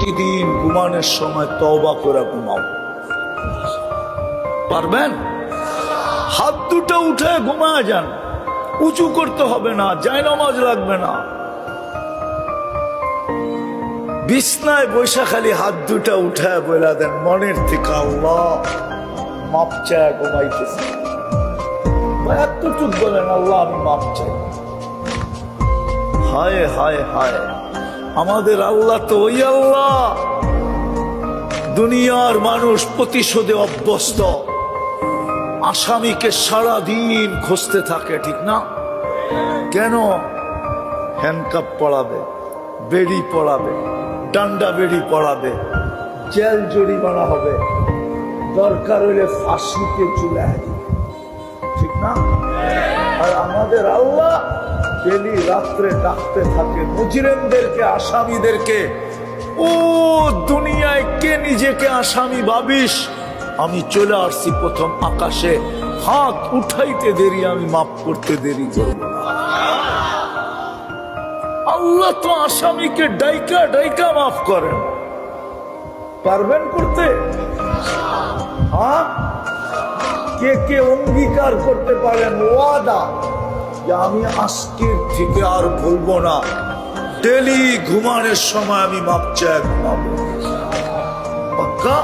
প্রতিদিন ঘুমানোর সময় তওবা করে ঘুমাও। পারবেন? হাত দুটো উঠে ঘুমায় যান, উঁচু করতে হবে না, জায়নামাজ লাগবে না। বিছনায় বৈশা খালি হাত দুটা উঠায় বলে দেন মনের থেকে, আল্লাহ মাপ চায় ঘুমাইতেছে। এতটুক বলেন, আল্লাহ আমি মাপ চাই। হায় হায় হায়, আমাদের আল্লাহ তো ওই আল্লাহ, দুনিয়ার মানুষ প্রতিশোধে অভ্যস্ত। আসামিকে সারাদিন খুঁজতে থাকে, ঠিক না? কেন? হ্যান্ডকাপ পড়াবে, বেড়ি পড়াবে, ডান্ডা বেড়ি পড়াবে, জেল জরিমানা হবে, দরকার হইলে ফাঁসিতে চুলায় দিবে, ঠিক না? আর আমাদের আল্লাহ ডেলি রাত্রে ডাকতে থাকে মুজরিমদেরকে, আসামিদেরকে, ও দুনিয়ায় কে নিজেকে আসামি ভাবিস? আমি চলে আসছি প্রথম আকাশে, হাত উঠাইতে দেরি, আমি মাফ করতে দেরি করব না। আল্লাহ তো আসামিকে ডাইকা ডাইকা মাফ করেন। পারবেন করতে? হ্যাঁ, কে কে অঙ্গীকার করতে পারেন ওয়াদা যে আমি আজকের থেকে আর ভুলবো না, ডেলি ঘুমানোর সময় আমি মাপ চাই ঘুমাবো? পাক্কা?